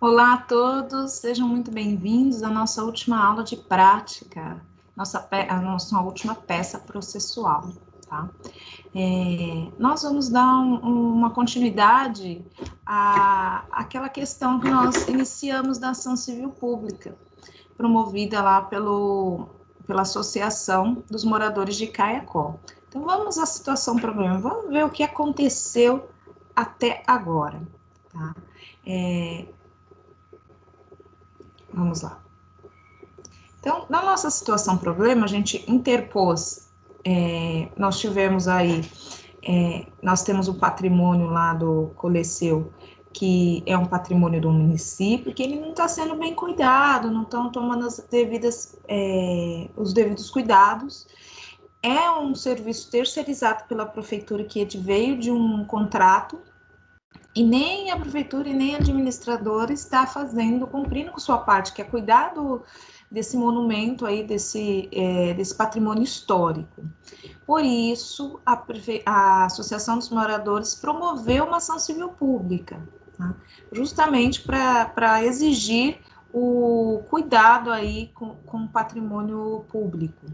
Olá a todos, sejam muito bem-vindos à nossa última aula de prática, a nossa última peça processual, tá? Nós vamos dar uma continuidade àquela questão que nós iniciamos da ação civil pública, promovida lá pela Associação dos Moradores de Caiacó. Então, vamos à situação problema, vamos ver o que aconteceu até agora, tá? Vamos lá. Então, na nossa situação problema, a gente interpôs, nós tivemos aí, nós temos o patrimônio lá do Coleceu, que é um patrimônio do município, que ele não está sendo bem cuidado, não estão tomando os devidos cuidados. É um serviço terceirizado pela prefeitura, que veio de um contrato, e nem a prefeitura e nem a administradora está cumprindo com sua parte, que é cuidar desse monumento aí, desse patrimônio histórico. Por isso, a Associação dos Moradores promoveu uma ação civil pública, tá? Justamente para exigir o cuidado aí com o patrimônio público.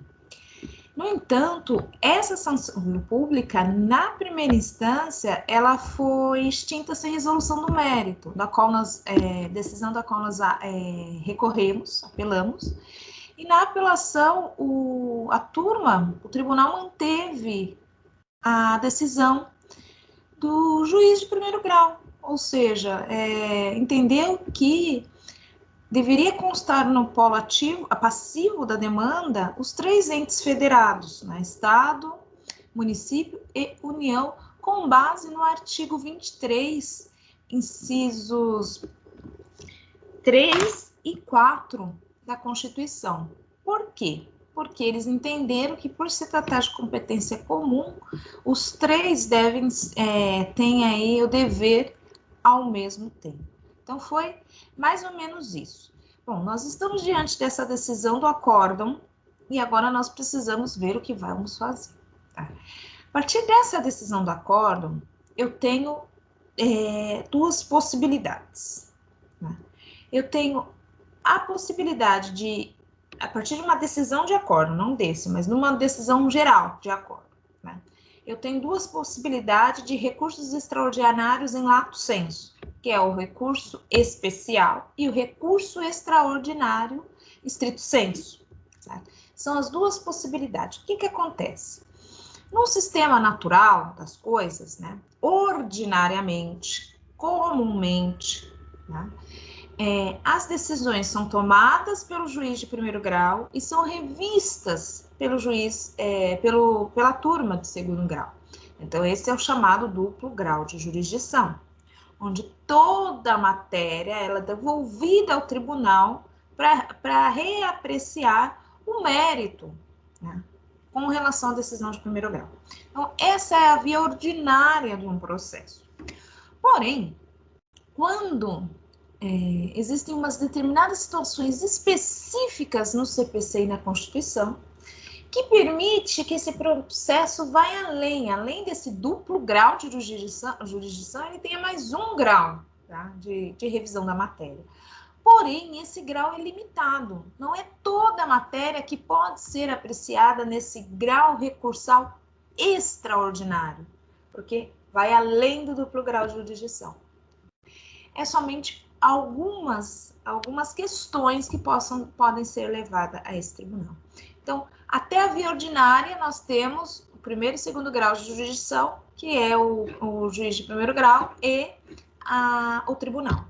No entanto, essa sanção pública, na primeira instância, ela foi extinta sem resolução do mérito, decisão da qual nós recorremos, apelamos, e na apelação, o tribunal manteve a decisão do juiz de primeiro grau, ou seja, entendeu que deveria constar no polo passivo da demanda os três entes federados, né, Estado, município e União, com base no artigo 23, incisos 3 e 4 da Constituição. Por quê? Porque eles entenderam que, por se tratar de competência comum, os três têm aí o dever ao mesmo tempo. Então, foi mais ou menos isso. Bom, nós estamos diante dessa decisão do acórdão e agora nós precisamos ver o que vamos fazer. Tá? A partir dessa decisão do acórdão, eu tenho duas possibilidades. Né? Eu tenho a possibilidade de, a partir de uma decisão de acórdão, não desse, mas numa decisão geral de acórdão, né? Eu tenho duas possibilidades de recursos extraordinários em lato sensu, que é o recurso especial e o recurso extraordinário estrito sensu. Certo? São as duas possibilidades. O que acontece? No sistema natural das coisas, né, ordinariamente, comumente, né, as decisões são tomadas pelo juiz de primeiro grau e são revistas pelo juiz, pela turma de segundo grau. Então, esse é o chamado duplo grau de jurisdição, onde toda a matéria ela é devolvida ao tribunal para reapreciar o mérito, né, com relação à decisão de primeiro grau. Então, essa é a via ordinária de um processo. Porém, quando existem umas determinadas situações específicas no CPC e na Constituição que permite que esse processo vá além desse duplo grau de jurisdição, ele tenha mais um grau, tá, de revisão da matéria. Porém, esse grau é limitado. Não é toda a matéria que pode ser apreciada nesse grau recursal extraordinário, porque vai além do duplo grau de jurisdição. É somente algumas questões que podem ser levadas a esse tribunal. Então, até a via ordinária, nós temos o primeiro e segundo grau de jurisdição, que é o juiz de primeiro grau e o tribunal.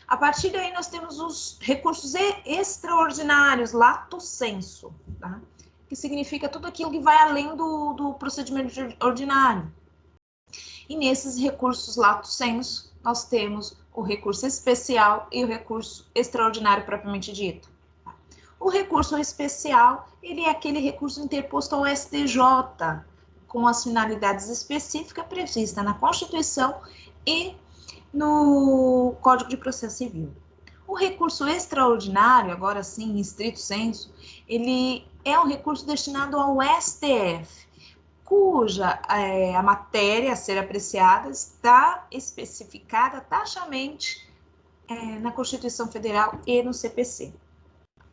A partir daí, nós temos os recursos extraordinários, lato sensu, tá? Que significa tudo aquilo que vai além do procedimento ordinário. E nesses recursos lato sensu, nós temos o recurso especial e o recurso extraordinário propriamente dito. O recurso especial, ele é aquele recurso interposto ao STJ, com as finalidades específicas previstas na Constituição e no Código de Processo Civil. O recurso extraordinário, agora sim, em estrito sensu, ele é um recurso destinado ao STF, cuja a matéria a ser apreciada está especificada taxamente na Constituição Federal e no CPC.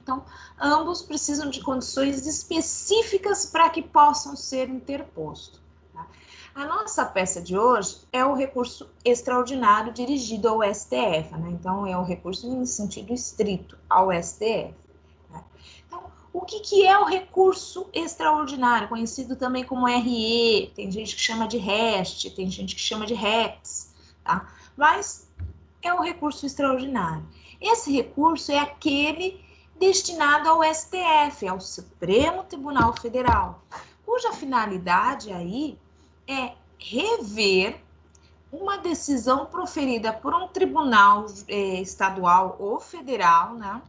Então, ambos precisam de condições específicas para que possam ser interpostos. Tá? A nossa peça de hoje é o recurso extraordinário dirigido ao STF, né? Então, é o recurso em sentido estrito ao STF. Tá? Então, o que é o recurso extraordinário, conhecido também como RE? Tem gente que chama de REST, tem gente que chama de REX, tá? Mas é o recurso extraordinário. Esse recurso é aquele destinado ao STF, ao Supremo Tribunal Federal, cuja finalidade aí é rever uma decisão proferida por um tribunal estadual ou federal, né?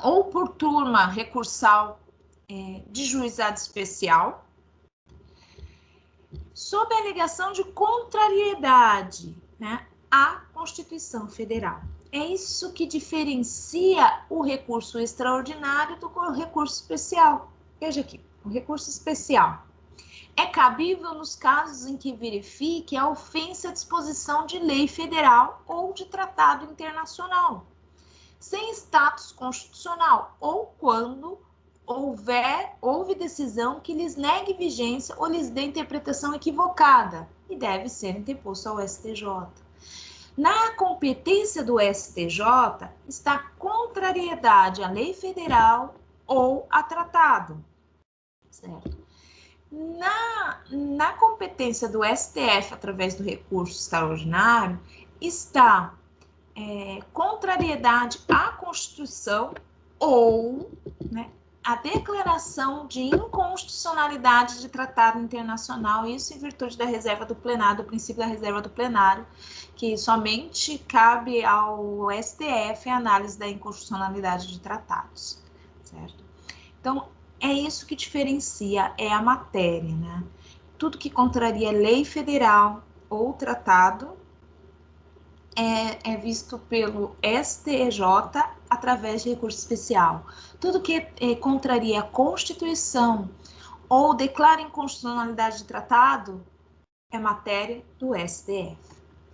Ou por turma recursal de juizado especial, sob a alegação de contrariedade, né, à Constituição Federal. É isso que diferencia o recurso extraordinário do recurso especial. Veja aqui, o recurso especial é cabível nos casos em que verifique a ofensa à disposição de lei federal ou de tratado internacional, sem status constitucional, ou quando houve decisão que lhes negue vigência ou lhes dê interpretação equivocada e deve ser interposto ao STJ. Na competência do STJ está contrariedade à lei federal ou a tratado, certo? Na competência do STF, através do recurso extraordinário, está contrariedade à Constituição ou, né, a declaração de inconstitucionalidade de tratado internacional, isso em virtude da reserva do plenário, do princípio da reserva do plenário, que somente cabe ao STF a análise da inconstitucionalidade de tratados, certo? Então, é isso que diferencia, é a matéria, né? Tudo que contraria lei federal ou tratado é visto pelo STJ através de recurso especial. Tudo que contraria a Constituição ou declara inconstitucionalidade de tratado é matéria do STF.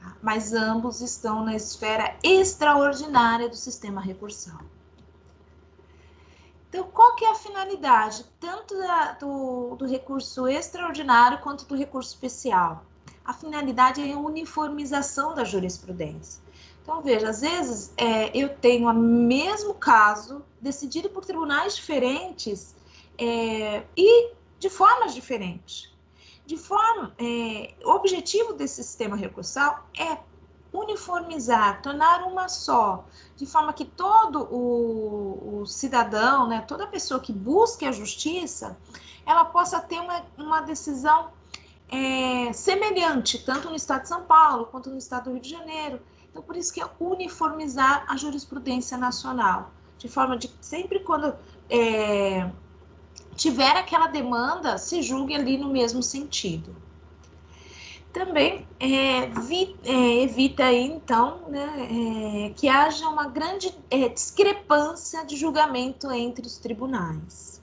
Tá? Mas ambos estão na esfera extraordinária do sistema recursal. Então, qual que é a finalidade, tanto do recurso extraordinário quanto do recurso especial? A finalidade é a uniformização da jurisprudência. Então, veja, às vezes eu tenho o mesmo caso decidido por tribunais diferentes e de formas diferentes. O objetivo desse sistema recursal é uniformizar, tornar uma só, de forma que todo o cidadão, né, toda pessoa que busque a justiça, ela possa ter uma decisão semelhante, tanto no estado de São Paulo, quanto no estado do Rio de Janeiro. Então, por isso que é uniformizar a jurisprudência nacional, de forma de sempre quando tiver aquela demanda, se julgue ali no mesmo sentido. Também evita aí, então, né, que haja uma grande discrepância de julgamento entre os tribunais.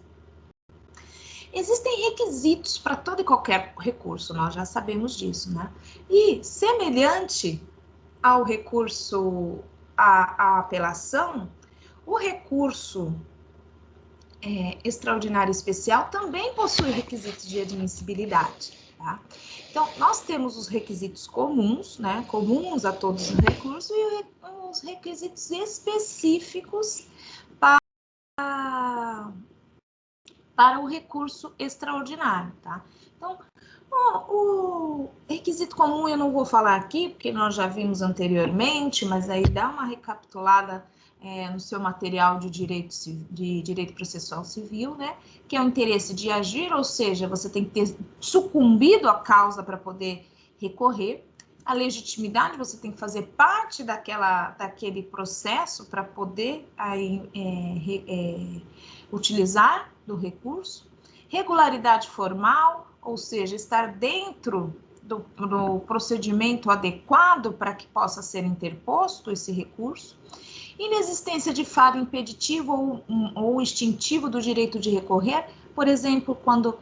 Existem requisitos para todo e qualquer recurso, nós já sabemos disso, né? E, semelhante ao recurso à apelação, o recurso extraordinário especial também possui requisitos de admissibilidade, tá? Então, nós temos os requisitos comuns, né? Comuns a todos os recursos e os requisitos específicos para o recurso extraordinário, tá? Então, o requisito comum eu não vou falar aqui, porque nós já vimos anteriormente, mas aí dá uma recapitulada no seu material de direito processual civil, né? Que é o interesse de agir, ou seja, você tem que ter sucumbido à causa para poder recorrer. A legitimidade, você tem que fazer parte daquele processo para poder utilizar do recurso. Regularidade formal, ou seja, estar dentro do procedimento adequado para que possa ser interposto esse recurso. Inexistência de faro impeditivo ou extintivo do direito de recorrer, por exemplo, quando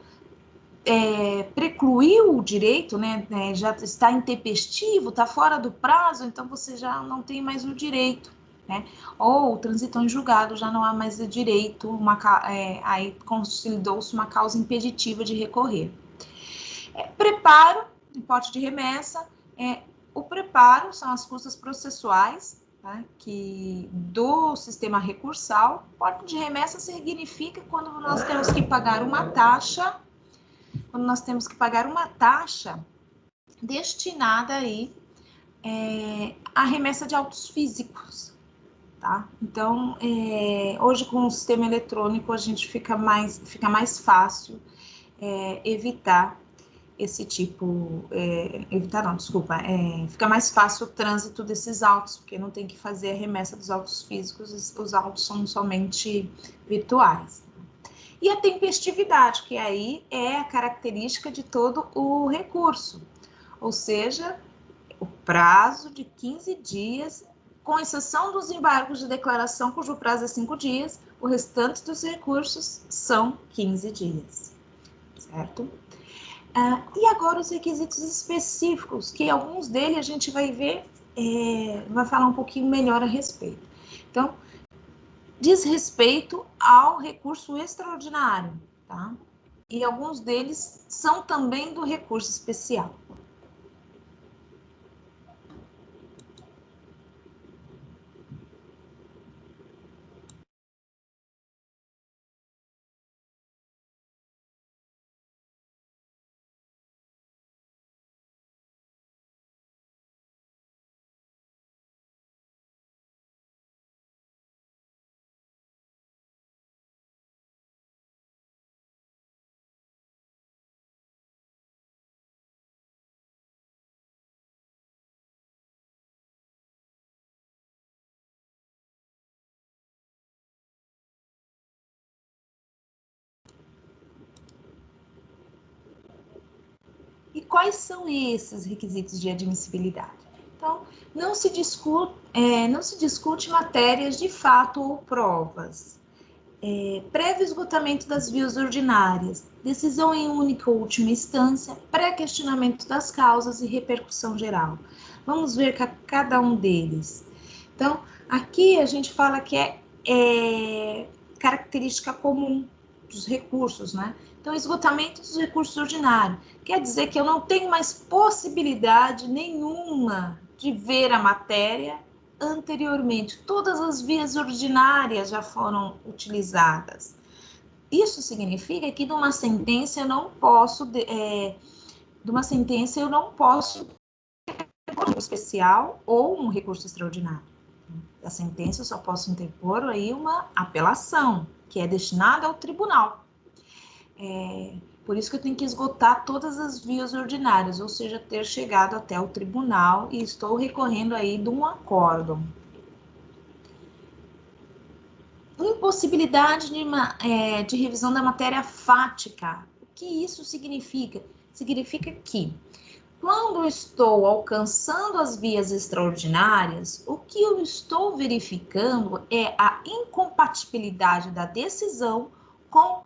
precluiu o direito, né, já está intempestivo, está fora do prazo, então você já não tem mais o direito, né, ou transitou em julgado, já não há mais o direito, aí consolidou-se uma causa impeditiva de recorrer. Preparo, importe de remessa, o preparo são as custas processuais, tá, do sistema recursal. Importe de remessa significa quando nós temos que pagar uma taxa, destinada aí à remessa de autos físicos, tá? Então, hoje com o sistema eletrônico a gente fica mais fácil evitar esse tipo, fica mais fácil o trânsito desses autos, porque não tem que fazer a remessa dos autos físicos, os autos são somente virtuais. E a tempestividade, que aí é a característica de todo o recurso, ou seja, o prazo de 15 dias, com exceção dos embargos de declaração, cujo prazo é 5 dias, o restante dos recursos são 15 dias, certo? E agora os requisitos específicos, que alguns deles a gente vai ver, vai falar um pouquinho melhor a respeito. Então, diz respeito ao recurso extraordinário, tá? E alguns deles são também do recurso especial. E quais são esses requisitos de admissibilidade? Então, não se discute matérias de fato ou provas. Prévio esgotamento das vias ordinárias, decisão em única ou última instância, pré-questionamento das causas e repercussão geral. Vamos ver cada um deles. Então, aqui a gente fala que é característica comum dos recursos, né? Então, esgotamento dos recursos ordinários. Quer dizer que eu não tenho mais possibilidade nenhuma de ver a matéria anteriormente. Todas as vias ordinárias já foram utilizadas. Isso significa que de uma sentença eu não posso recurso especial ou um recurso extraordinário. Da sentença eu só posso interpor aí uma apelação, que é destinada ao tribunal. Por isso que eu tenho que esgotar todas as vias ordinárias, ou seja, ter chegado até o tribunal e estou recorrendo aí de um acórdão. Impossibilidade de revisão da matéria fática. O que isso significa? Significa que, quando eu estou alcançando as vias extraordinárias, o que eu estou verificando é a incompatibilidade da decisão com,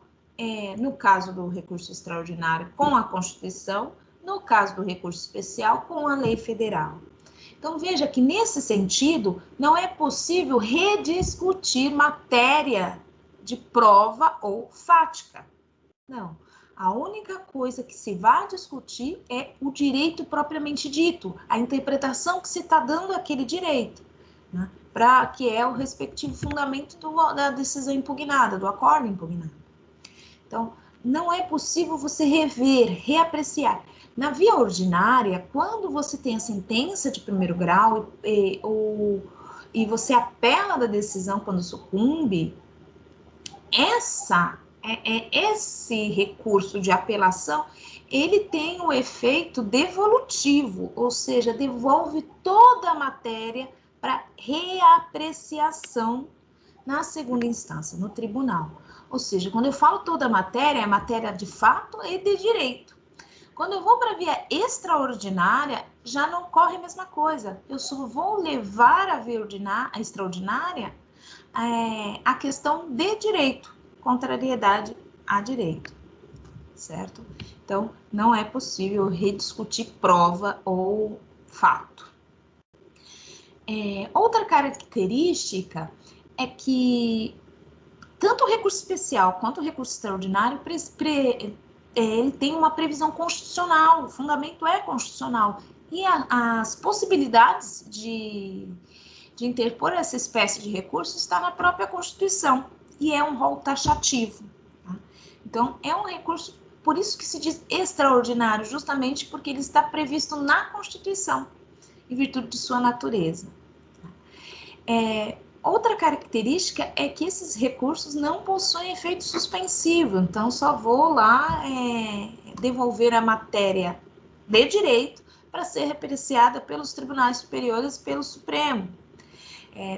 no caso do recurso extraordinário, com a Constituição, no caso do recurso especial, com a lei federal. Então, veja que, nesse sentido, não é possível rediscutir matéria de prova ou fática. Não. A única coisa que se vai discutir é o direito propriamente dito, a interpretação que se está dando àquele direito, né? Que é o respectivo fundamento da decisão impugnada, do acórdão impugnado. Então, não é possível você rever, reapreciar. Na via ordinária, quando você tem a sentença de primeiro grau e você apela da decisão quando sucumbe, esse recurso de apelação, ele tem o efeito devolutivo, ou seja, devolve toda a matéria para reapreciação na segunda instância, no tribunal. Ou seja, quando eu falo toda a matéria, é matéria de fato e de direito. Quando eu vou para a via extraordinária, já não ocorre a mesma coisa. Eu só vou levar a via extraordinária a questão de direito, contrariedade a direito, certo? Então, não é possível rediscutir prova ou fato. Outra característica é que tanto o recurso especial quanto o recurso extraordinário ele tem uma previsão constitucional, o fundamento é constitucional, e as possibilidades de interpor essa espécie de recurso está na própria Constituição, e é um rol taxativo. Tá? Então, é um recurso, por isso que se diz extraordinário, justamente porque ele está previsto na Constituição, em virtude de sua natureza. Outra característica é que esses recursos não possuem efeito suspensivo, então só vou lá devolver a matéria de direito para ser apreciada pelos tribunais superiores e pelo Supremo.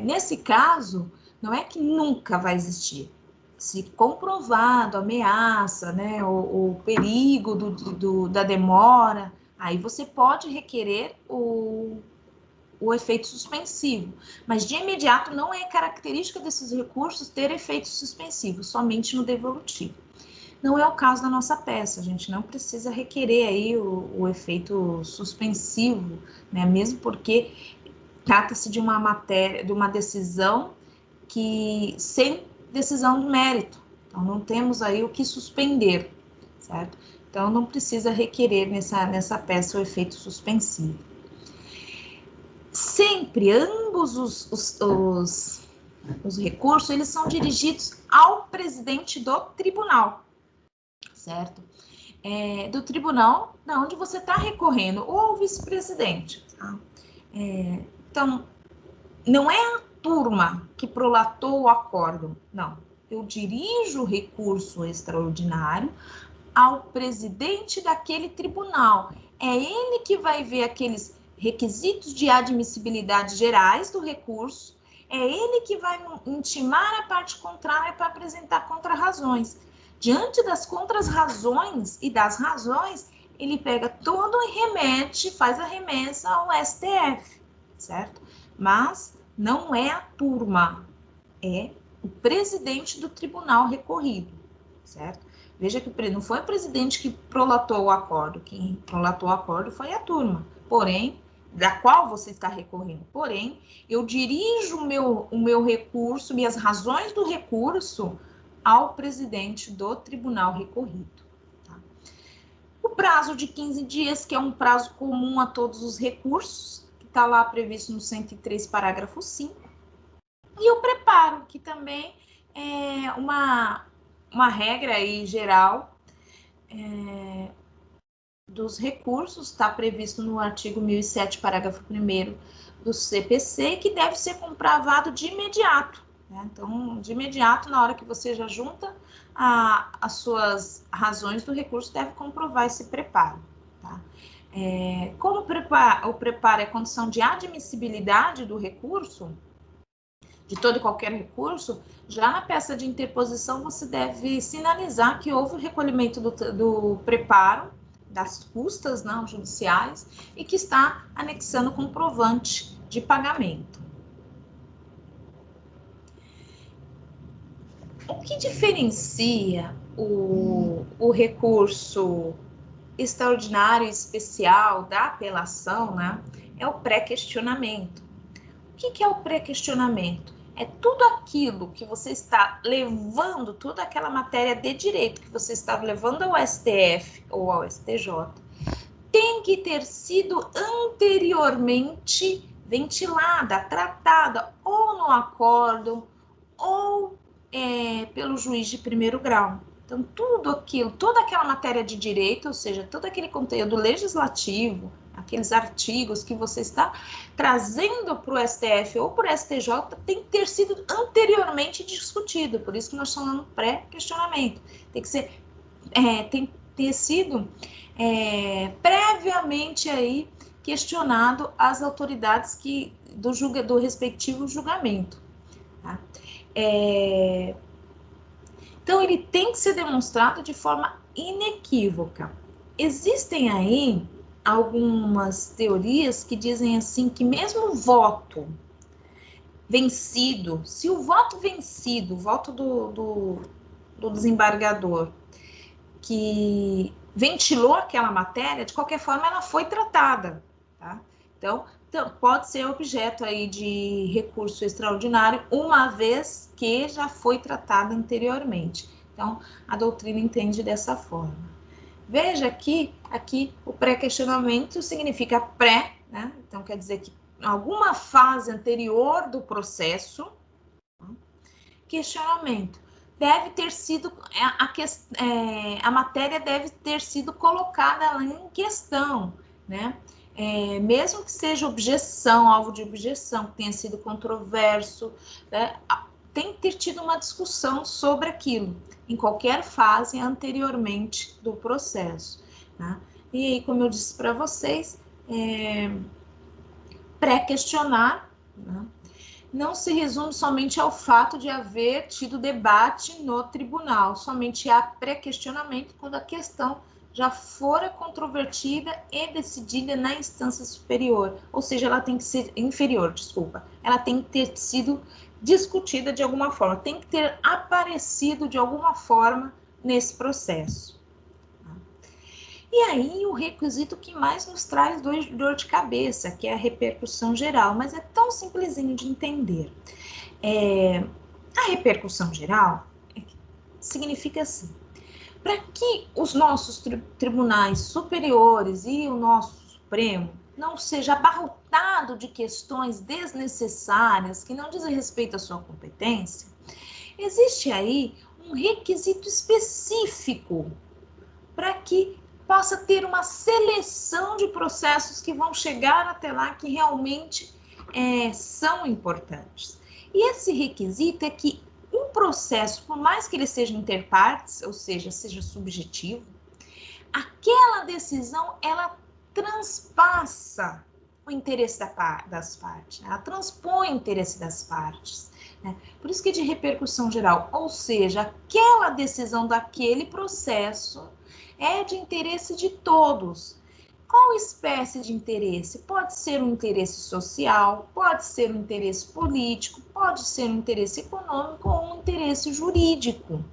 Nesse caso, não é que nunca vai existir. Se comprovado a ameaça, né, o perigo da demora, aí você pode requerer o efeito suspensivo, mas de imediato não é característica desses recursos ter efeito suspensivo, somente no devolutivo. Não é o caso da nossa peça, a gente não precisa requerer aí o efeito suspensivo, né, mesmo porque trata-se de uma matéria, de uma decisão que sem decisão do mérito, então não temos aí o que suspender, certo? Então não precisa requerer nessa peça o efeito suspensivo. Sempre, ambos os recursos, eles são dirigidos ao presidente do tribunal, certo? Do tribunal, da onde você está recorrendo, ou ao vice-presidente. Tá? Então, não é a turma que prolatou o acórdão, não. Eu dirijo o recurso extraordinário ao presidente daquele tribunal. É ele que vai ver aqueles requisitos de admissibilidade gerais do recurso, é ele que vai intimar a parte contrária para apresentar contrarrazões. Diante das contrarrazões e das razões, ele pega todo e remete, faz a remessa ao STF, certo? Mas não é a turma, é o presidente do tribunal recorrido, certo? Veja que não foi o presidente que prolatou o acordo, quem prolatou o acordo foi a turma, porém, da qual você está recorrendo. Porém, eu dirijo o meu recurso, minhas razões do recurso, ao presidente do tribunal recorrido. Tá? O prazo de 15 dias, que é um prazo comum a todos os recursos, que está lá previsto no 103, parágrafo 5. E o preparo, que também é uma regra aí geral dos recursos, está previsto no artigo 1007, parágrafo 1º do CPC, que deve ser comprovado de imediato. Né? Então, de imediato, na hora que você já junta as suas razões do recurso, deve comprovar esse preparo. Tá? Como o preparo é condição de admissibilidade do recurso, de todo e qualquer recurso, já na peça de interposição você deve sinalizar que houve o recolhimento do preparo das custas não judiciais e que está anexando comprovante de pagamento. O que diferencia o recurso extraordinário e especial da apelação, né, é o pré-questionamento. O que é o pré-questionamento? É tudo aquilo que você está levando, toda aquela matéria de direito que você está levando ao STF ou ao STJ, tem que ter sido anteriormente ventilada, tratada, ou no acórdão, ou pelo juiz de primeiro grau. Então, tudo aquilo, toda aquela matéria de direito, ou seja, todo aquele conteúdo legislativo, aqueles artigos que você está trazendo para o STF ou para o STJ, tem que ter sido anteriormente discutido. Por isso que nós chamamos pré-questionamento. Tem que ser, tem que ter sido previamente aí questionado às autoridades do respectivo julgamento. Tá? Então, ele tem que ser demonstrado de forma inequívoca. Existem aí algumas teorias que dizem assim que mesmo o voto vencido, se o voto vencido, o voto do desembargador, que ventilou aquela matéria, de qualquer forma ela foi tratada, tá? Então, pode ser objeto aí de recurso extraordinário, uma vez que já foi tratada anteriormente. Então, a doutrina entende dessa forma. Veja que aqui o pré-questionamento significa pré, né? Então, quer dizer que em alguma fase anterior do processo, questionamento deve ter sido, a matéria deve ter sido colocada em questão, né? Mesmo que seja objeção, alvo de objeção, que tenha sido controverso, né? Tem que ter tido uma discussão sobre aquilo, em qualquer fase anteriormente do processo, né? E aí, como eu disse para vocês, pré-questionar, né? Não se resume somente ao fato de haver tido debate no tribunal, somente há pré-questionamento quando a questão já fora controvertida e decidida na instância superior, ou seja, ela tem que ser inferior, desculpa, ela tem que ter sido discutida de alguma forma, tem que ter aparecido de alguma forma nesse processo. E aí, o requisito que mais nos traz dor de cabeça, que é a repercussão geral, mas é tão simplesinho de entender. A repercussão geral significa assim: para que os nossos tribunais superiores e o nosso Supremo não seja abarrotado de questões desnecessárias que não dizem respeito à sua competência, existe aí um requisito específico para que possa ter uma seleção de processos que vão chegar até lá que realmente são importantes. E esse requisito é que um processo, por mais que ele seja interpartes, ou seja, seja subjetivo, aquela decisão, ela transpassa o interesse das partes, ela transpõe o interesse das partes. Né? Por isso que é de repercussão geral, ou seja, aquela decisão daquele processo é de interesse de todos. Qual espécie de interesse? Pode ser um interesse social, pode ser um interesse político, pode ser um interesse econômico ou um interesse jurídico,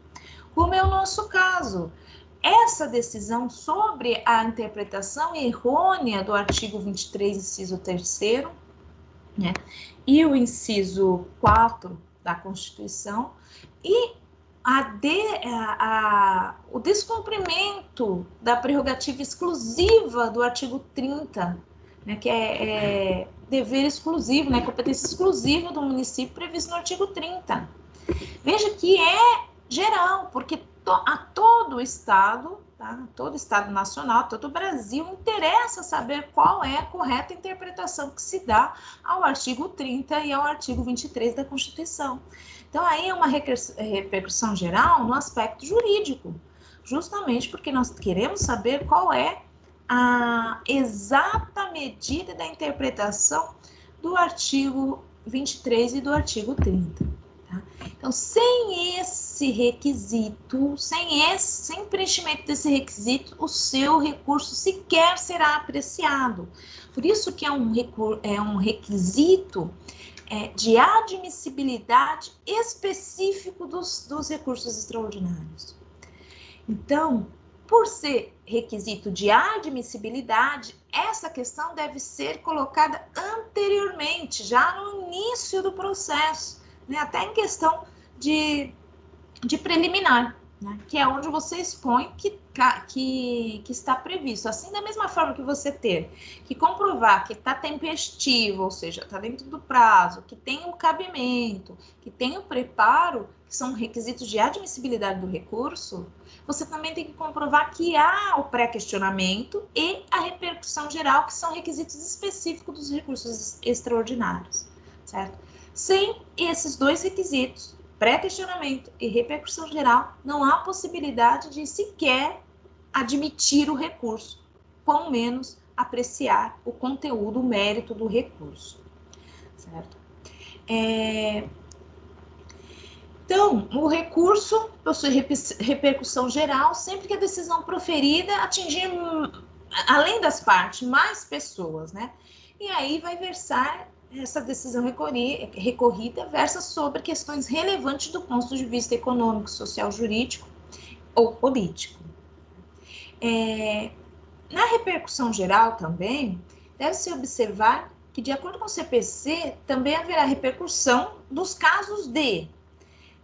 como é o nosso caso. Essa decisão sobre a interpretação errônea do artigo 23, inciso 3º, né, e o inciso 4 da Constituição, e o descumprimento da prerrogativa exclusiva do artigo 30, né, que é dever exclusivo, né, competência exclusiva do município previsto no artigo 30. Veja que é geral, porque a todo o Estado, tá? Todo o Estado nacional, todo o Brasil, interessa saber qual é a correta interpretação que se dá ao artigo 30 e ao artigo 23 da Constituição. Então, aí é uma repercussão geral no aspecto jurídico, justamente porque nós queremos saber qual é a exata medida da interpretação do artigo 23 e do artigo 30. Tá? Então, sem esse requisito, sem preenchimento desse requisito, o seu recurso sequer será apreciado. Por isso que é um requisito de admissibilidade específico dos recursos extraordinários. Então, por ser requisito de admissibilidade, essa questão deve ser colocada anteriormente, já no início do processo, né? Até em questão de preliminar, né? Que é onde você expõe que está previsto. Assim, da mesma forma que você ter que comprovar que está tempestivo, ou seja, está dentro do prazo, que tem o cabimento, que tem o preparo, que são requisitos de admissibilidade do recurso, você também tem que comprovar que há o pré-questionamento e a repercussão geral, que são requisitos específicos dos recursos extraordinários, certo? Sem esses dois requisitos, pré-questionamento e repercussão geral, não há possibilidade de sequer admitir o recurso, quão menos apreciar o conteúdo, o mérito do recurso, certo? Então, o recurso possui repercussão geral sempre que a decisão proferida atingir, além das partes, mais pessoas, né? E aí vai versar, essa decisão recorrida versa sobre questões relevantes do ponto de vista econômico, social, jurídico ou político. Na repercussão geral também, deve-se observar que, de acordo com o CPC, também haverá repercussão dos casos de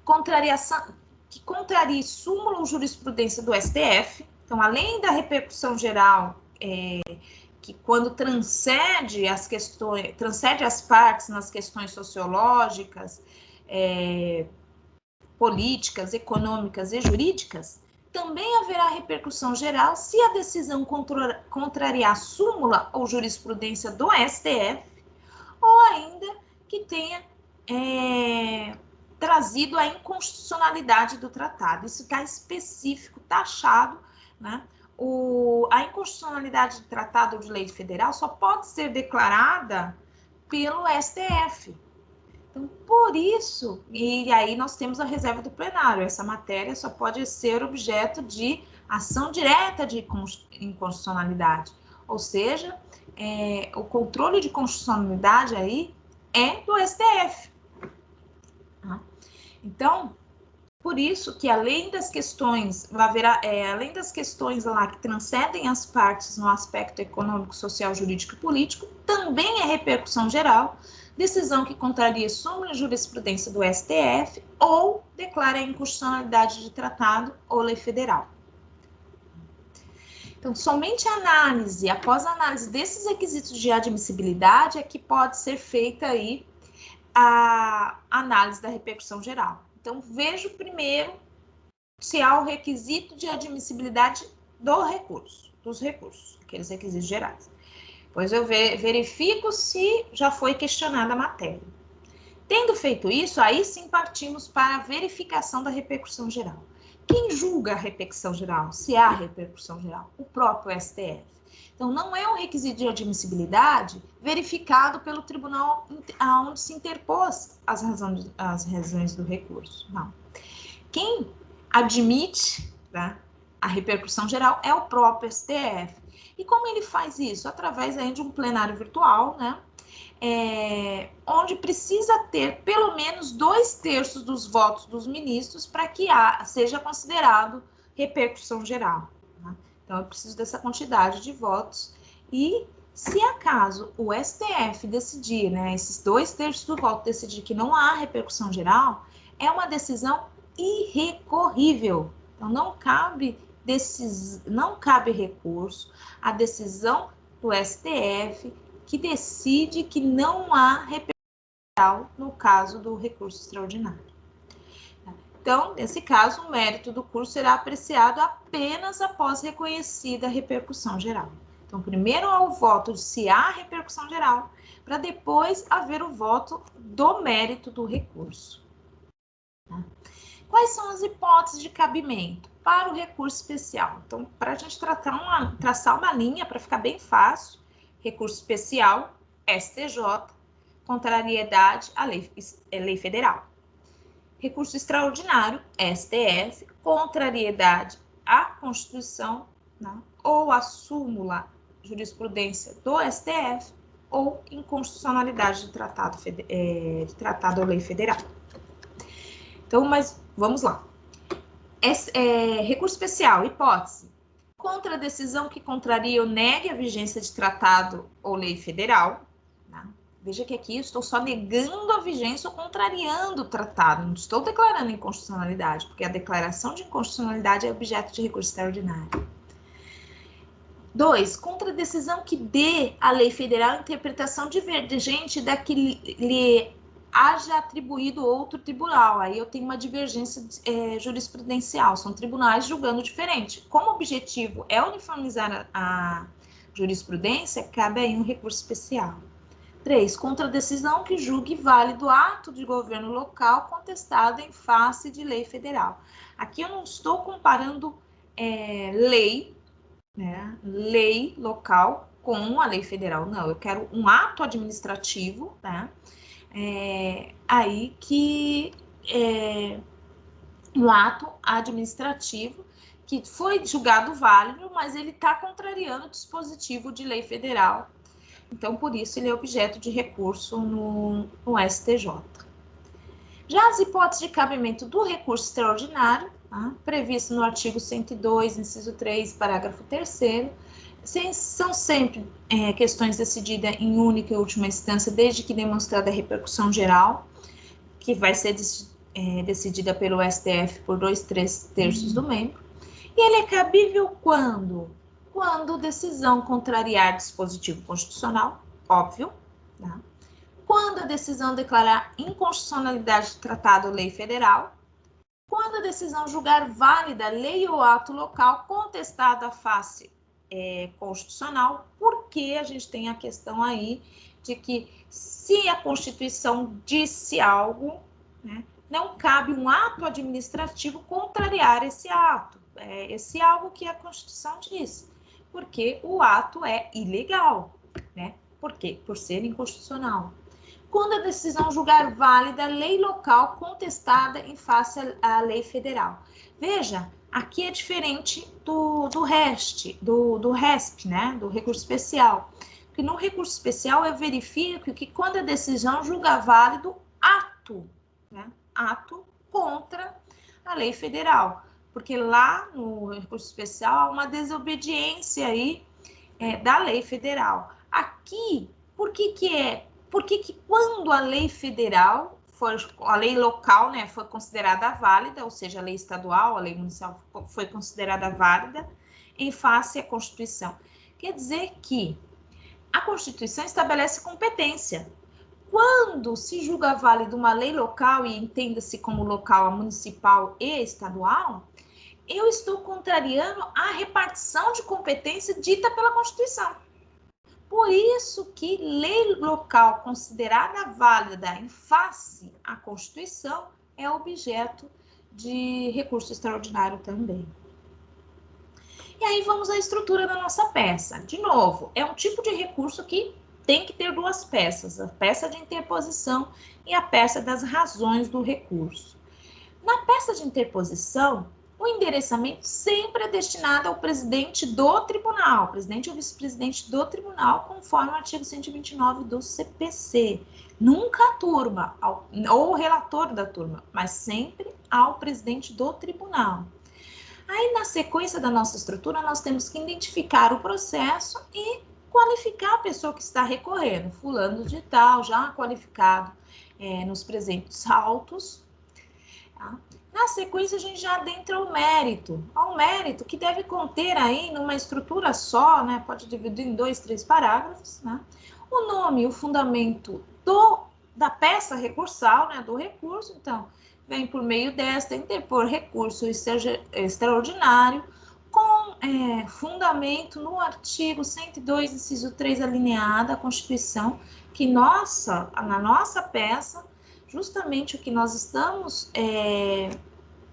contrariação, que contrarie súmula ou jurisprudência do STF. Então, além da repercussão geral, que quando transcende as questões, transcende as partes nas questões sociológicas, políticas, econômicas e jurídicas, também haverá repercussão geral se a decisão contrariar a súmula ou jurisprudência do STF, ou ainda que tenha trazido a inconstitucionalidade do tratado. Isso está específico, taxado, né? A inconstitucionalidade do tratado de lei federal só pode ser declarada pelo STF. Então, por isso, e aí nós temos a reserva do plenário, essa matéria só pode ser objeto de ação direta de inconstitucionalidade, ou seja, o controle de constitucionalidade aí é do STF. Então, por isso que além das questões, além das questões lá que transcendem as partes no aspecto econômico, social, jurídico e político, também é repercussão geral, decisão que contraria súmula e jurisprudência do STF ou declara a inconstitucionalidade de tratado ou lei federal. Então, somente após a análise desses requisitos de admissibilidade, é que pode ser feita aí a análise da repercussão geral. Então, vejo primeiro se há o requisito de admissibilidade dos recursos, aqueles requisitos gerais. Depois eu verifico se já foi questionada a matéria. Tendo feito isso, aí sim partimos para a verificação da repercussão geral. Quem julga a repercussão geral? Se há repercussão geral? O próprio STF. Então, não é um requisito de admissibilidade verificado pelo tribunal onde se interpôs as razões do recurso. Não. Quem admite, né, a repercussão geral é o próprio STF. E como ele faz isso? Através aí de um plenário virtual, né, onde precisa ter pelo menos 2/3 dos votos dos ministros para que seja considerado repercussão geral. Então, eu preciso dessa quantidade de votos. E, se acaso o STF decidir, né, esses 2/3 do voto decidir que não há repercussão geral, é uma decisão irrecorrível. Então, não cabe recurso. A decisão do STF que decide que não há repercussão geral no caso do recurso extraordinário. Então, nesse caso, o mérito do curso será apreciado apenas após reconhecida a repercussão geral. Então, primeiro há o voto de se há repercussão geral, para depois haver o voto do mérito do recurso. Quais são as hipóteses de cabimento para o recurso especial? Então, para a gente traçar uma linha, para ficar bem fácil, recurso especial, STJ, contrariedade à lei federal. Recurso extraordinário, STF, contrariedade à Constituição, né, ou à súmula jurisprudência do STF, ou inconstitucionalidade de tratado ou lei federal. Então, mas vamos lá. Recurso especial, hipótese. Contra a decisão que contraria ou negue a vigência de tratado ou lei federal, né? Veja que aqui eu estou só negando a vigência ou contrariando o tratado, não estou declarando inconstitucionalidade, porque a declaração de inconstitucionalidade é objeto de recurso extraordinário. 2. Contra a decisão que dê à lei federal interpretação divergente da que lhe haja atribuído outro tribunal. Aí eu tenho uma divergência jurisprudencial, são tribunais julgando diferente. Como o objetivo é uniformizar a jurisprudência, cabe aí um recurso especial. 3. Contra a decisão que julgue válido ato de governo local contestado em face de lei federal. Aqui eu não estou comparando lei local com a lei federal, não. Eu quero um ato administrativo, né? Um ato administrativo que foi julgado válido, mas ele está contrariando o dispositivo de lei federal. Então, por isso, ele é objeto de recurso no STJ. Já as hipóteses de cabimento do recurso extraordinário, tá? Previsto no artigo 102, inciso 3, parágrafo 3º, são sempre questões decididas em única e última instância, desde que demonstrada a repercussão geral, que vai ser decidida pelo STF por 2/3 do membro. E ele é cabível quando? Quando decisão contrariar dispositivo constitucional, óbvio, tá? Quando a decisão declarar inconstitucionalidade de tratado ou lei federal, quando a decisão julgar válida lei ou ato local contestado à face constitucional, porque a gente tem a questão aí de que se a Constituição disse algo, né, não cabe um ato administrativo contrariar esse ato, esse algo que a Constituição diz, porque o ato é ilegal, né? Por quê? Por ser inconstitucional. Quando a decisão julgar válida a lei local contestada em face à lei federal. Veja, aqui é diferente do RESP, né? Do recurso especial. Porque no recurso especial eu verifico que quando a decisão julga válido ato, né? Ato contra a lei federal. Porque lá no recurso especial há uma desobediência aí da lei federal. Aqui, por que quando a lei federal, a lei local, né, foi considerada válida, ou seja, a lei estadual, a lei municipal foi considerada válida em face à Constituição? Quer dizer que a Constituição estabelece competência. Quando se julga válida uma lei local, e entenda-se como local a municipal e estadual, eu estou contrariando a repartição de competência dita pela Constituição. Por isso que lei local considerada válida em face à Constituição é objeto de recurso extraordinário também. E aí vamos à estrutura da nossa peça. De novo, é um tipo de recurso que tem que ter duas peças, a peça de interposição e a peça das razões do recurso. Na peça de interposição, o endereçamento sempre é destinado ao presidente do tribunal, presidente ou vice-presidente do tribunal, conforme o artigo 129 do CPC. Nunca à turma, ou o relator da turma, mas sempre ao presidente do tribunal. Aí, na sequência da nossa estrutura, nós temos que identificar o processo e qualificar a pessoa que está recorrendo, fulano de tal, já qualificado nos presentes autos. Tá? Na sequência, a gente já adentra o mérito. Ao mérito que deve conter aí, numa estrutura só, né, pode dividir em 2, 3 parágrafos, né, o nome e o fundamento da peça recursal, né, do recurso. Então, vem por meio desta interpor recurso extraordinário com fundamento no artigo 102, inciso 3, alineada à Constituição, que na nossa peça, justamente o que nós estamos,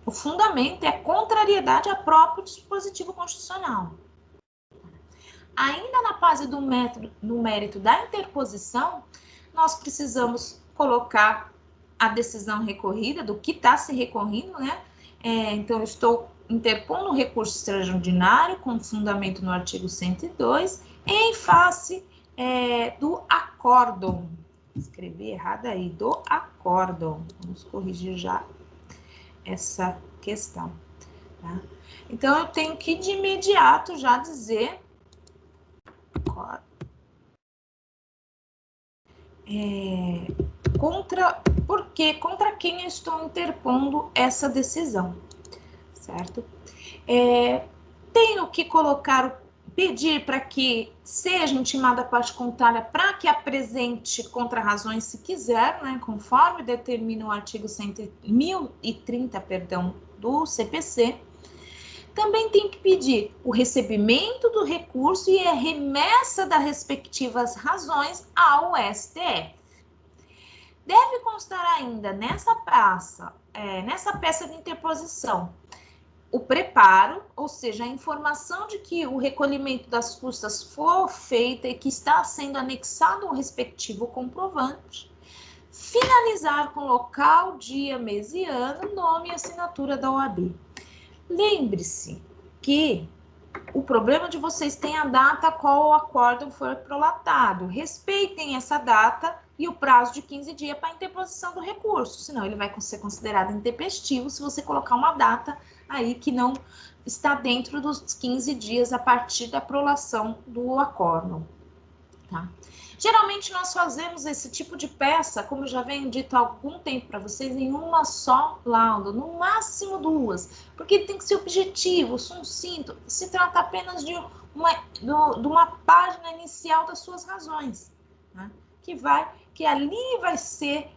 o fundamento é a contrariedade ao próprio dispositivo constitucional. Ainda na fase do mérito da interposição, nós precisamos colocar a decisão recorrida, do que está se recorrendo, né? Então, eu estou interpondo um recurso extraordinário com fundamento no artigo 102, em face do acórdão. Escrevi errado aí, do acórdão. Vamos corrigir já essa questão, tá? Então, eu tenho que de imediato já dizer contra quem eu estou interpondo essa decisão, certo? Tenho que pedir para que seja intimada a parte contrária para que apresente contrarrazões se quiser, né, conforme determina o artigo 1030, do CPC. Também tem que pedir o recebimento do recurso e a remessa das respectivas razões ao STF. Deve constar ainda nessa peça de interposição o preparo, ou seja, a informação de que o recolhimento das custas foi feita e que está sendo anexado ao respectivo comprovante. Finalizar com local, dia, mês e ano, nome e assinatura da OAB. Lembre-se que o problema de vocês tem a data a qual o acórdão foi prolatado. Respeitem essa data e o prazo de 15 dias para a interposição do recurso, senão ele vai ser considerado intempestivo se você colocar uma data aí que não está dentro dos 15 dias a partir da prolação do acórdão, tá? Geralmente nós fazemos esse tipo de peça, como eu já venho dito há algum tempo para vocês, em uma só lauda, no máximo 2, porque tem que ser objetivo, sucinto, se trata apenas de uma página inicial das suas razões, né? Que ali vai ser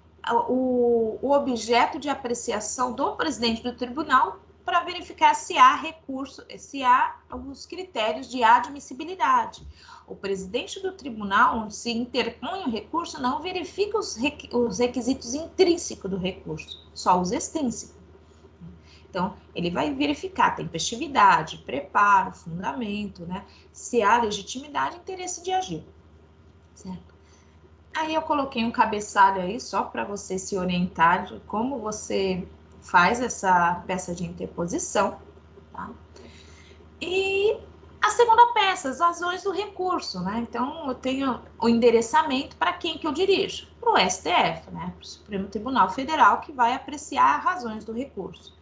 o objeto de apreciação do presidente do tribunal para verificar se há recurso, se há alguns critérios de admissibilidade. O presidente do tribunal, onde se interpõe o recurso, não verifica os requisitos intrínsecos do recurso, só os extrínsecos. Então, ele vai verificar tempestividade, preparo, fundamento, né? Se há legitimidade e interesse de agir, certo? Aí eu coloquei um cabeçalho aí só para você se orientar de como você faz essa peça de interposição, tá? E a segunda peça, as razões do recurso, né? Então, eu tenho o endereçamento para quem que eu dirijo? Para o STF, né? Para o Supremo Tribunal Federal, que vai apreciar as razões do recurso.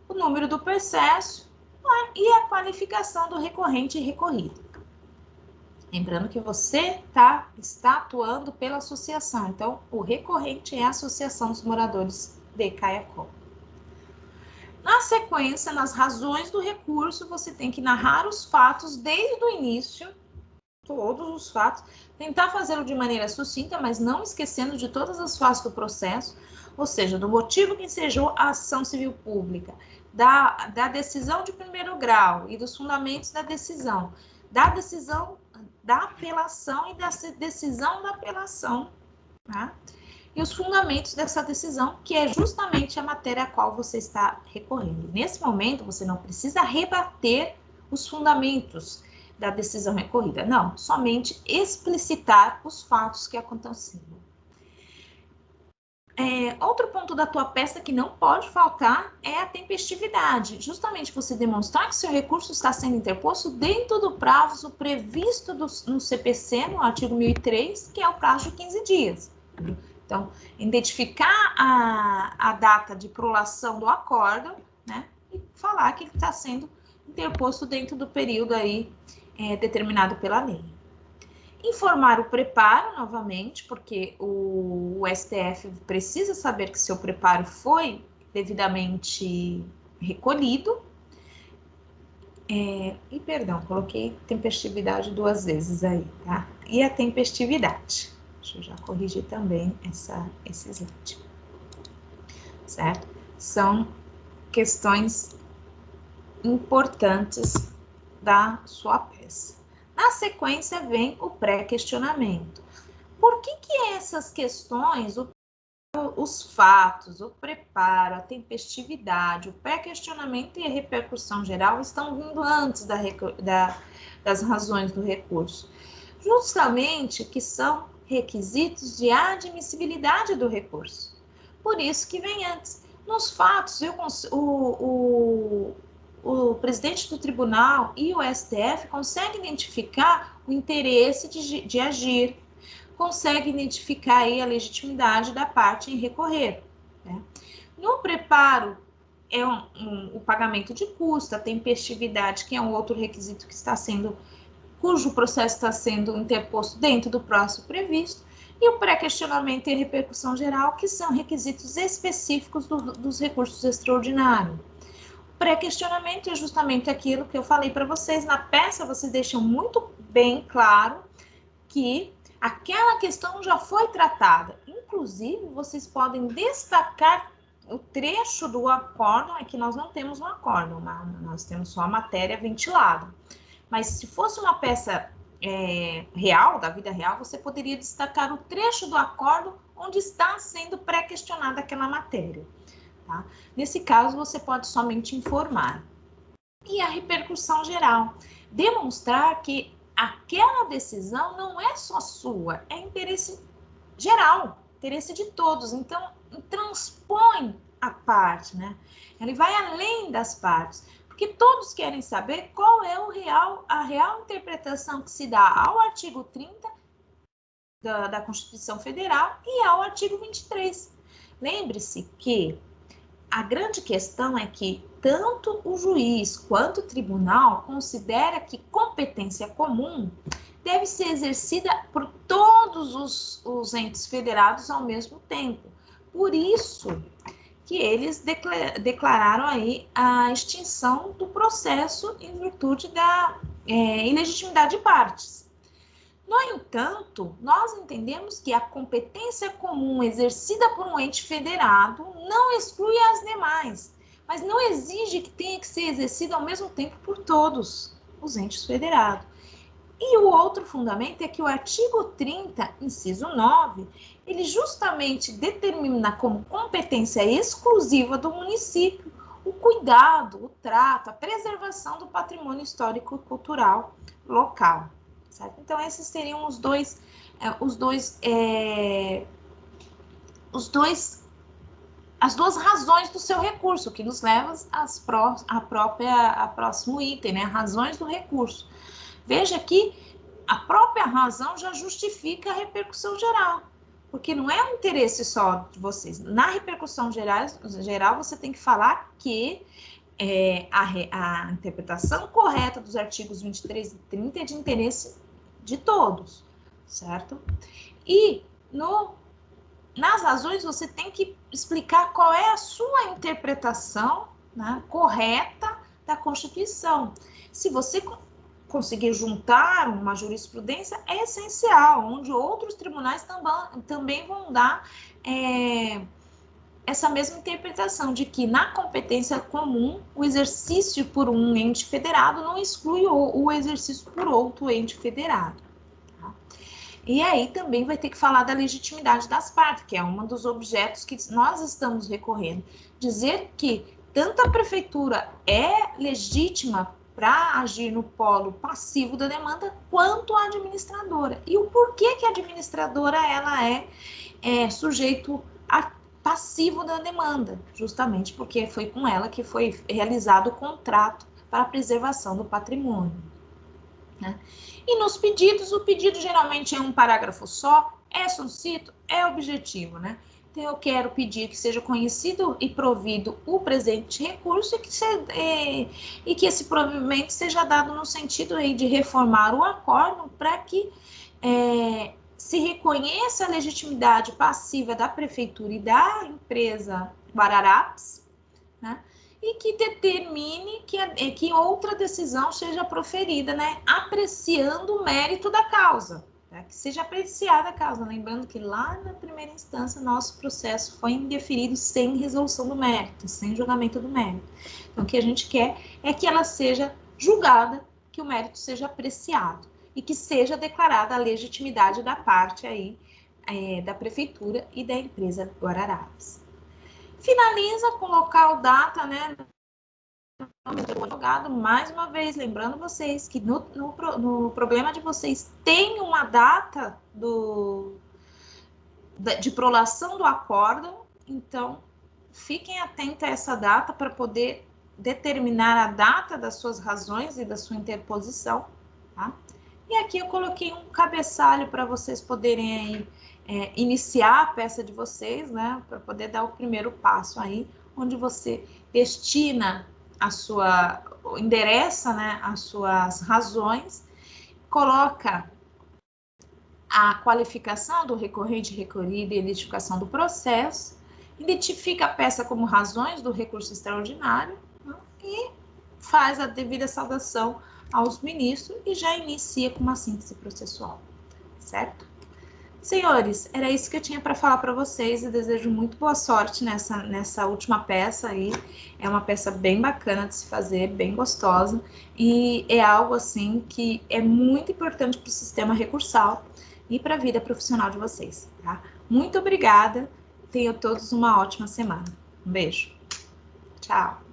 O número do processo, né? E a qualificação do recorrente e recorrido. Lembrando que você está atuando pela associação, então o recorrente é a Associação dos Moradores de Caiacó. Na sequência, nas razões do recurso, você tem que narrar os fatos desde o início, todos os fatos, tentar fazê-lo de maneira sucinta, mas não esquecendo de todas as fases do processo, ou seja, do motivo que ensejou a ação civil pública, da decisão de primeiro grau e dos fundamentos da decisão da apelação e da decisão da apelação, tá? E os fundamentos dessa decisão, que é justamente a matéria a qual você está recorrendo. Nesse momento, você não precisa rebater os fundamentos da decisão recorrida, não, somente explicitar os fatos que aconteceram. Outro ponto da tua peça que não pode faltar é a tempestividade, justamente você demonstrar que seu recurso está sendo interposto dentro do prazo previsto no CPC, no artigo 1003, que é o prazo de 15 dias. Então, identificar a data de prolação do acórdão, né, e falar que ele está sendo interposto dentro do período aí determinado pela lei. Informar o preparo, novamente, porque o STF precisa saber que seu preparo foi devidamente recolhido. Perdão, coloquei tempestividade 2 vezes aí, tá? E a tempestividade. Deixa eu já corrigir também esse slide. Certo? São questões importantes da sua peça. Na sequência vem o pré-questionamento. Por que essas questões, os fatos, o preparo, a tempestividade, o pré-questionamento e a repercussão geral estão vindo antes das razões do recurso? Justamente que são requisitos de admissibilidade do recurso. Por isso que vem antes. Nos fatos, o presidente do tribunal e o STF conseguem identificar o interesse de agir, consegue identificar aí a legitimidade da parte em recorrer, né? No preparo, o pagamento de custo, a tempestividade, que é um outro requisito que cujo processo está sendo interposto dentro do prazo previsto, e o pré-questionamento e repercussão geral, que são requisitos específicos dos recursos extraordinários. O pré-questionamento é justamente aquilo que eu falei para vocês. Na peça, vocês deixam muito bem claro que aquela questão já foi tratada. Inclusive, vocês podem destacar o trecho do acórdão, é que nós não temos um acórdão, nós temos só a matéria ventilada. Mas se fosse uma peça real, da vida real, você poderia destacar o trecho do acórdão onde está sendo pré-questionada aquela matéria, tá? Nesse caso, você pode somente informar. E a repercussão geral. Demonstrar que aquela decisão não é só sua, é interesse geral, interesse de todos. Então, transpõe a parte, né? Ele vai além das partes, porque todos querem saber qual é a real interpretação que se dá ao artigo 30 da Constituição Federal e ao artigo 23. Lembre-se que a grande questão é que tanto o juiz quanto o tribunal considera que competência comum deve ser exercida por todos os entes federados ao mesmo tempo. Por isso que eles declararam aí a extinção do processo em virtude da ilegitimidade de partes. No entanto, nós entendemos que a competência comum exercida por um ente federado não exclui as demais, mas não exige que tenha que ser exercida ao mesmo tempo por todos os entes federados. E o outro fundamento é que o artigo 30, inciso 9, ele justamente determina como competência exclusiva do município o cuidado, o trato, a preservação do patrimônio histórico e cultural local. Certo? Então, esses seriam as duas razões do seu recurso, que nos leva a próximo item, né? Razões do recurso. Veja que a própria razão já justifica a repercussão geral, porque não é um interesse só de vocês. Na repercussão geral você tem que falar que a interpretação correta dos artigos 23 e 30 é de interesse de todos, certo? E nas razões você tem que explicar qual é a sua interpretação, né, correta da Constituição. Se você conseguir juntar uma jurisprudência, é essencial, onde outros tribunais também vão dar essa mesma interpretação de que na competência comum o exercício por um ente federado não exclui o exercício por outro ente federado. Tá? E aí também vai ter que falar da legitimidade das partes, que é um dos objetos que nós estamos recorrendo. Dizer que tanto a prefeitura é legítima para agir no polo passivo da demanda, quanto a administradora. E o porquê que a administradora ela é sujeito a passivo da demanda, justamente porque foi com ela que foi realizado o contrato para a preservação do patrimônio. Né? E nos pedidos, o pedido geralmente é um parágrafo só, é sucinto, é objetivo, né? Então, eu quero pedir que seja conhecido e provido o presente recurso e que esse provimento seja dado no sentido aí de reformar o acórdão para que se reconheça a legitimidade passiva da prefeitura e da empresa Guararapes, né? E que determine que outra decisão seja proferida, né? Apreciando o mérito da causa, tá? Que seja apreciada a causa. Lembrando que lá na primeira instância, nosso processo foi indeferido sem resolução do mérito, sem julgamento do mérito. Então, o que a gente quer é que ela seja julgada, que o mérito seja apreciado e que seja declarada a legitimidade da parte aí, da prefeitura e da empresa Guararapes. Finaliza com local, data, né, do advogado, mais uma vez, lembrando vocês que no problema de vocês tem uma data de prolação do acórdão, então fiquem atentos a essa data para poder determinar a data das suas razões e da sua interposição, tá? E aqui eu coloquei um cabeçalho para vocês poderem aí, iniciar a peça de vocês, né? Para poder dar o primeiro passo aí, onde você destina endereça, né, as suas razões, coloca a qualificação do recorrente, recorrido e identificação do processo, identifica a peça como razões do recurso extraordinário, né, e faz a devida saudação aos ministros e já inicia com uma síntese processual, certo? Senhores, era isso que eu tinha para falar para vocês e desejo muito boa sorte nessa última peça aí. É uma peça bem bacana de se fazer, bem gostosa e é algo assim que é muito importante para o sistema recursal e para a vida profissional de vocês, tá? Muito obrigada, tenham todos uma ótima semana. Um beijo. Tchau.